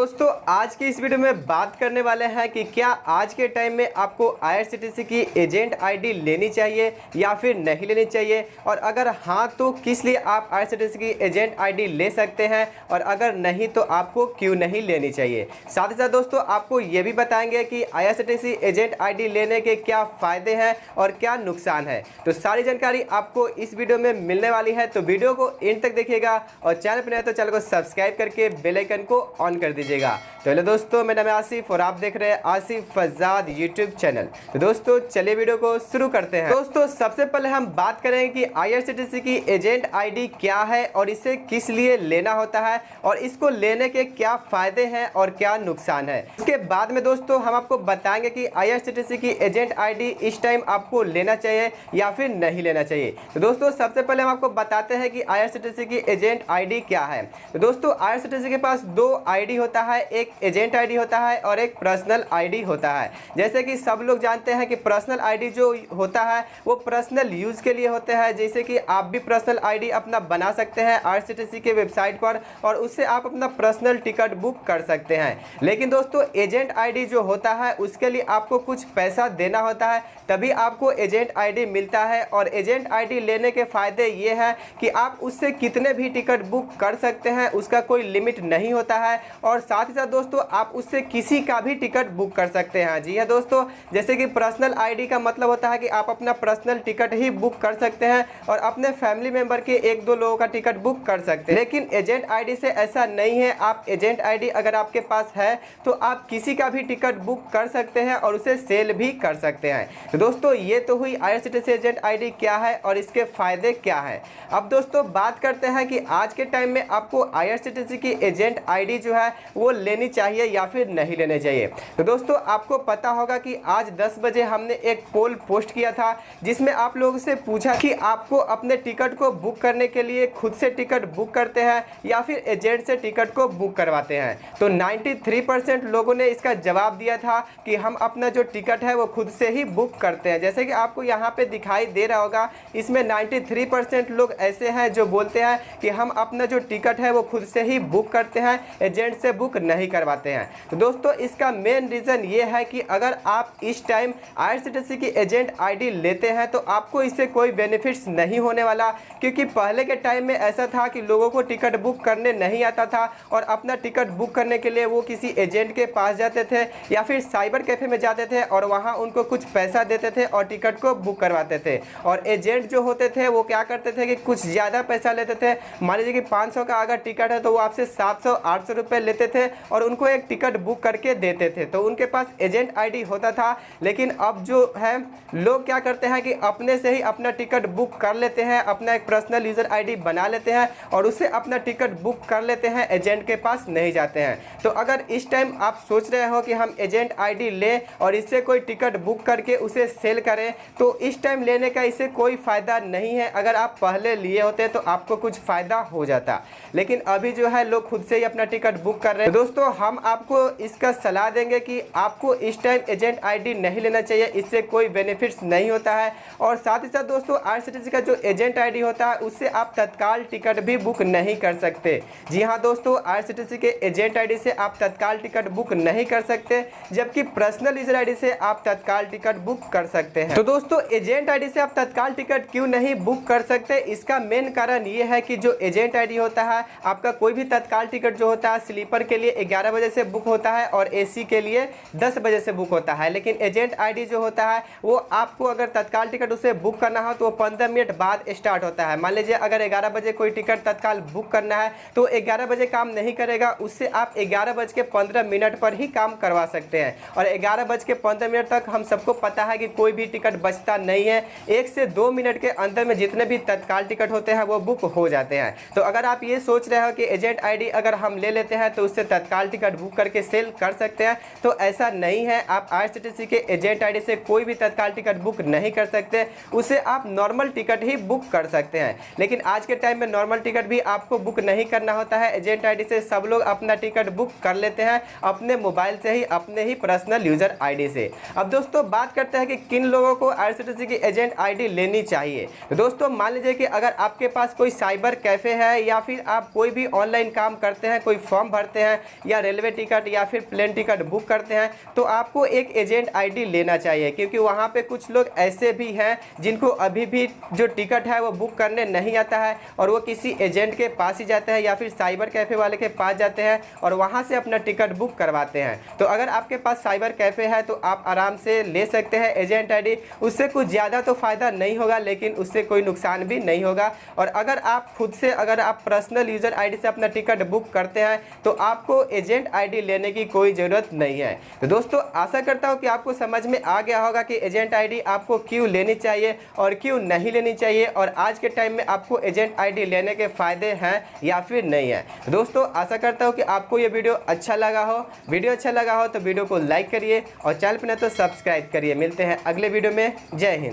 दोस्तों आज की इस वीडियो में बात करने वाले हैं कि क्या आज के टाइम में आपको आईआरसीटीसी की एजेंट आईडी लेनी चाहिए या फिर नहीं लेनी चाहिए, और अगर हाँ तो किस लिए आप आईआरसीटीसी की एजेंट आईडी ले सकते हैं, और अगर नहीं तो आपको क्यों नहीं लेनी चाहिए। साथ ही साथ दोस्तों आपको ये भी बताएंगे कि आईआरसीटीसी एजेंट आईडी लेने के क्या फ़ायदे हैं और क्या नुकसान है। तो सारी जानकारी आपको इस वीडियो में मिलने वाली है, तो वीडियो को एंड तक देखिएगा और चैनल पर नए तो चैनल को सब्सक्राइब करके बेल आइकन को ऑन कर दीजिएगा। तो हेलो दोस्तों, मेरा नाम है आसिफ और आप देख रहे हैं आसिफ फजाद यूट्यूब चैनल। तो दोस्तों चलिए वीडियो को शुरू करते हैं। दोस्तों सबसे पहले हम बात करेंगे कि आईआरसीटीसी की एजेंट आईडी क्या है और इसे किस लिए लेना होता है और इसको लेने के क्या फायदे हैं और क्या नुकसान है। इसके बाद में दोस्तों हम आपको बताएंगे कि आईआरसीटीसी की एजेंट आईडी इस टाइम आपको लेना चाहिए या फिर नहीं लेना चाहिए। तो दोस्तों सबसे पहले हम आपको बताते हैं कि आईआरसीटीसी की एजेंट आईडी क्या है। तो दोस्तों आईआरसीटीसी के पास दो आईडी होता है, एक एजेंट आईडी होता है और एक पर्सनल आईडी होता है। जैसे कि सब लोग जानते हैं कि पर्सनल आईडी जो होता है वो पर्सनल यूज़ के लिए होते हैं। जैसे कि आप भी पर्सनल आईडी अपना बना सकते हैं आईआरसीटीसी के वेबसाइट पर और उससे आप अपना पर्सनल टिकट बुक कर सकते हैं। लेकिन दोस्तों एजेंट आईडी जो होता है उसके लिए आपको कुछ पैसा देना होता है, तभी आपको एजेंट आईडी मिलता है। और एजेंट आईडी लेने के फ़ायदे ये हैं कि आप उससे कितने भी टिकट बुक कर सकते हैं, उसका कोई लिमिट नहीं होता है। और साथ ही साथ दोस्तों आप उससे किसी का भी टिकट बुक कर सकते हैं। जी हाँ दोस्तों, जैसे कि पर्सनल आईडी का मतलब होता है कि आप अपना पर्सनल टिकट ही बुक कर सकते हैं और अपने फैमिली मेंबर के एक दो लोगों का टिकट बुक कर सकते हैं। लेकिन एजेंट आईडी से ऐसा नहीं है। आप एजेंट आईडी अगर आपके पास है तो आप किसी का भी टिकट बुक कर सकते हैं और उसे सेल भी कर सकते हैं। तो दोस्तों ये तो हुई आईआरसीटीसी एजेंट आईडी क्या है और इसके फ़ायदे क्या हैं। अब दोस्तों बात करते हैं कि आज के टाइम में आपको आईआरसीटीसी की एजेंट आईडी जो है वो लेनी चाहिए या फिर नहीं लेनी चाहिए। तो दोस्तों आपको पता होगा कि आज 10 बजे हमने एक पोल पोस्ट किया था जिसमें आप लोगों से पूछा कि आपको अपने टिकट को बुक करने के लिए खुद से टिकट बुक करते हैं या फिर एजेंट से टिकट को बुक करवाते हैं। तो 93% लोगों ने इसका जवाब दिया था कि हम अपना जो टिकट है वो खुद से ही बुक करते हैं। जैसे कि आपको यहाँ पे दिखाई दे रहा होगा, इसमें 93% लोग ऐसे हैं जो बोलते हैं कि हम अपना जो टिकट है वो खुद से ही बुक करते हैं, एजेंट से बुक नहीं करवाते हैं। तो दोस्तों इसका मेन रीज़न ये है कि अगर आप इस टाइम आईआरसीटीसी की एजेंट आईडी लेते हैं तो आपको इससे कोई बेनिफिट्स नहीं होने वाला, क्योंकि पहले के टाइम में ऐसा था कि लोगों को टिकट बुक करने नहीं आता था और अपना टिकट बुक करने के लिए वो किसी एजेंट के पास जाते थे या फिर साइबर कैफ़े में जाते थे और वहाँ उनको कुछ पैसा देते थे और टिकट को बुक करवाते थे। और एजेंट जो होते थे वो क्या करते थे कि कुछ ज़्यादा पैसा लेते थे। मान लीजिए कि 500 का अगर टिकट है तो वो आपसे 700-800 रुपये लेते थे और उनको एक टिकट बुक करके देते थे। तो उनके पास एजेंट आईडी होता था। लेकिन अब जो है लोग क्या करते हैं कि अपने से ही अपना टिकट बुक कर लेते हैं, अपना एक पर्सनल यूज़र आईडी बना लेते हैं और उससे अपना टिकट बुक कर लेते हैं, एजेंट के पास नहीं जाते हैं। तो अगर इस टाइम आप सोच रहे हो कि हम एजेंट आईडी लें और इससे कोई टिकट बुक करके उसे सेल करें, तो इस टाइम लेने का इससे कोई फ़ायदा नहीं है। अगर आप पहले लिए होते तो आपको कुछ फ़ायदा हो जाता, लेकिन अभी जो है लोग खुद से ही अपना टिकट बुक कर रहे हैं। तो दोस्तों हम आपको इसका सलाह देंगे कि आपको इस टाइम एजेंट आईडी नहीं लेना चाहिए, इससे कोई बेनिफिट्स नहीं होता है। और साथ ही साथ दोस्तों आईआरसीटीसी का जो एजेंट आईडी होता है उससे आप तत्काल टिकट भी बुक नहीं कर सकते। जी हाँ दोस्तों, आईआरसीटीसी के एजेंट आईडी से आप तत्काल टिकट बुक नहीं कर सकते, जबकि पर्सनल यूजर आईडी से आप तत्काल टिकट बुक कर सकते हैं। तो दोस्तों एजेंट आईडी से आप तत्काल टिकट क्यों नहीं बुक कर सकते, इसका मेन कारण ये है कि जो एजेंट आईडी होता है, आपका कोई भी तत्काल टिकट जो होता है स्लीपर के लिए 11 बजे से बुक होता है और एसी के लिए 10 बजे से बुक होता है। लेकिन एजेंट आईडी जो होता है वो आपको अगर तत्काल टिकट उसे बुक करना हो तो वो 15 मिनट बाद स्टार्ट होता है। मान लीजिए अगर 11 बजे कोई टिकट तत्काल बुक करना है तो 11 बजे काम नहीं करेगा, उससे आप 11:15 पर ही काम करवा सकते हैं। और 11:15 तक हम सबको पता है कि कोई भी टिकट बचता नहीं है। 1 से 2 मिनट के अंदर में जितने भी तत्काल टिकट होते हैं वो बुक हो जाते हैं। तो अगर आप ये सोच रहे हो कि एजेंट आईडी अगर हम ले लेते हैं तो उससे तत्काल टिकट बुक करके सेल कर सकते हैं, तो ऐसा नहीं है। आप आईआरसीटीसी के एजेंट आईडी से कोई भी तत्काल टिकट बुक नहीं कर सकते, उसे आप नॉर्मल टिकट ही बुक कर सकते हैं। लेकिन आज के टाइम में नॉर्मल टिकट भी आपको बुक नहीं करना होता है, एजेंट आईडी से सब लोग अपना टिकट बुक कर लेते हैं अपने मोबाइल से ही, अपने ही पर्सनल यूज़र आईडी से। अब दोस्तों बात करते हैं कि किन लोगों को आईआरसीटीसी की एजेंट आईडी लेनी चाहिए। तो दोस्तों मान लीजिए कि अगर आपके पास कोई साइबर कैफ़े है या फिर आप कोई भी ऑनलाइन काम करते हैं, कोई फॉर्म भरते हैं हैं या रेलवे टिकट या फिर प्लेन टिकट बुक करते हैं तो आपको एक एजेंट आईडी लेना चाहिए, क्योंकि वहाँ पे कुछ लोग ऐसे भी हैं जिनको अभी भी जो टिकट है वो बुक करने नहीं आता है और वो किसी एजेंट के पास ही जाते हैं या फिर साइबर कैफ़े वाले के पास जाते हैं और वहाँ से अपना टिकट बुक करवाते हैं। तो अगर आपके पास साइबर कैफ़े है तो आप आराम से ले सकते हैं एजेंट आईडी। उससे कुछ ज़्यादा तो फ़ायदा नहीं होगा, लेकिन उससे कोई नुकसान भी नहीं होगा। और अगर आप खुद से अगर आप पर्सनल यूज़र आईडी से अपना टिकट बुक करते हैं तो आपको एजेंट आईडी लेने की कोई ज़रूरत नहीं है। तो दोस्तों आशा करता हूँ कि आपको समझ में आ गया होगा कि एजेंट आईडी आपको क्यों लेनी चाहिए और क्यों नहीं लेनी चाहिए, और आज के टाइम में आपको एजेंट आईडी लेने के फ़ायदे हैं या फिर नहीं है। दोस्तों आशा करता हूँ कि आपको ये वीडियो अच्छा लगा हो। वीडियो अच्छा लगा हो तो वीडियो को लाइक करिए और चैनल पर न तो सब्सक्राइब करिए। मिलते हैं अगले वीडियो में। जय हिंद।